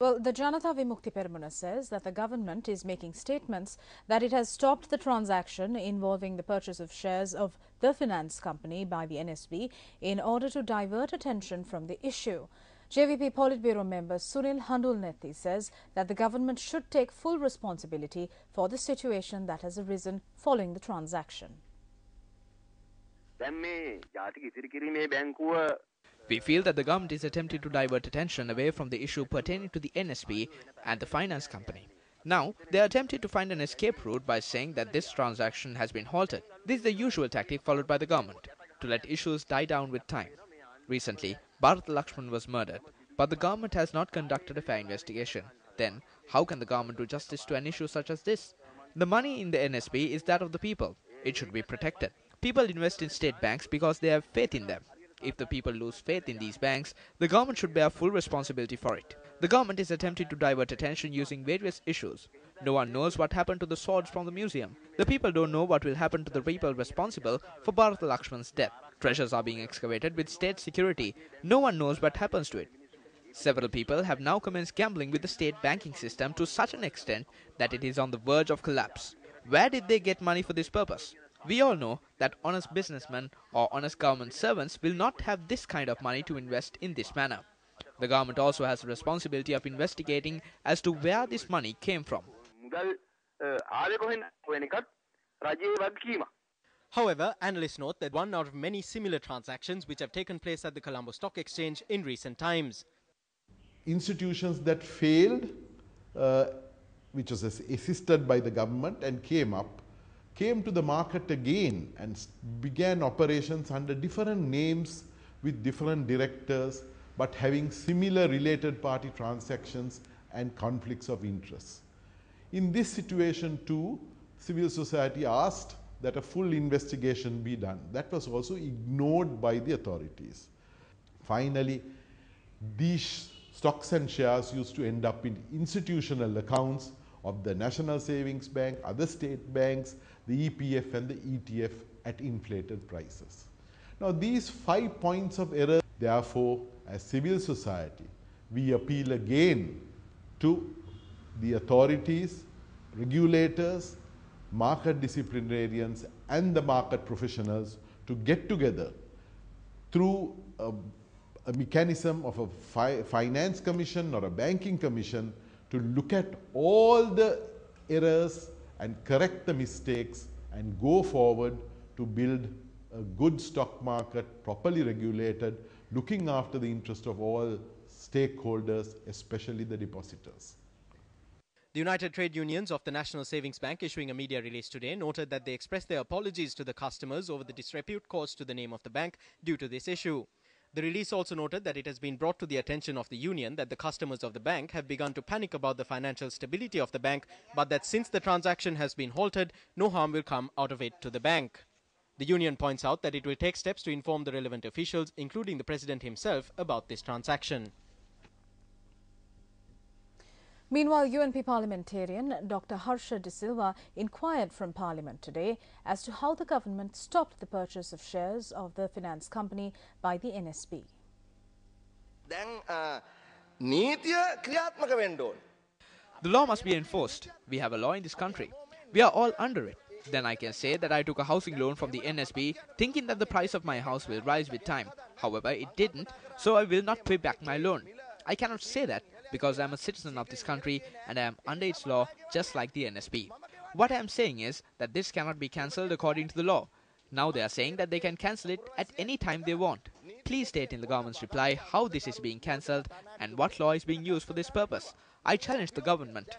Well, the Janatha Vimukti Peramuna says that the government is making statements that it has stopped the transaction involving the purchase of shares of the finance company by the NSB in order to divert attention from the issue. JVP Politburo member Sunil Handulnethi says that the government should take full responsibility for the situation that has arisen following the transaction. We feel that the government is attempting to divert attention away from the issue pertaining to the NSB and the finance company. Now, they are attempting to find an escape route by saying that this transaction has been halted. This is the usual tactic followed by the government, to let issues die down with time. Recently, Bharat Lakshman was murdered, but the government has not conducted a fair investigation. Then, how can the government do justice to an issue such as this? The money in the NSB is that of the people. It should be protected. People invest in state banks because they have faith in them. If the people lose faith in these banks, the government should bear full responsibility for it. The government is attempting to divert attention using various issues. No one knows what happened to the swords from the museum. The people don't know what will happen to the people responsible for Bharat Lakshman's death. Treasures are being excavated with state security. No one knows what happens to it. Several people have now commenced gambling with the state banking system to such an extent that it is on the verge of collapse. Where did they get money for this purpose? We all know that honest businessmen or honest government servants will not have this kind of money to invest in this manner. The government also has the responsibility of investigating as to where this money came from. However, analysts note that one out of many similar transactions which have taken place at the Colombo Stock Exchange in recent times. Institutions that failed, which was assisted by the government and came to the market again and began operations under different names with different directors, but having similar related party transactions and conflicts of interest. In this situation too, civil society asked that a full investigation be done. That was also ignored by the authorities. Finally, these stocks and shares used to end up in institutional accounts of the National Savings Bank, other state banks, the EPF and the ETF at inflated prices. Now these 5 points of error, therefore, as civil society, we appeal again to the authorities, regulators, market disciplinarians and the market professionals to get together through a mechanism of a finance commission or a banking commission to look at all the errors and correct the mistakes and go forward to build a good stock market, properly regulated, looking after the interest of all stakeholders, especially the depositors. The United Trade Unions of the National Savings Bank, issuing a media release today, noted that they expressed their apologies to the customers over the disrepute caused to the name of the bank due to this issue. The release also noted that it has been brought to the attention of the union that the customers of the bank have begun to panic about the financial stability of the bank, but that since the transaction has been halted, no harm will come out of it to the bank. The union points out that it will take steps to inform the relevant officials, including the president himself, about this transaction. Meanwhile, UNP parliamentarian Dr. Harsha De Silva inquired from Parliament today as to how the government stopped the purchase of shares of the finance company by the NSB. The law must be enforced. We have a law in this country. We are all under it. Then I can say that I took a housing loan from the NSB thinking that the price of my house will rise with time. However, it didn't, so I will not pay back my loan. I cannot say that because I am a citizen of this country and I am under its law just like the NSB. What I am saying is that this cannot be cancelled according to the law. Now they are saying that they can cancel it at any time they want. Please state in the government's reply how this is being cancelled and what law is being used for this purpose. I challenge the government.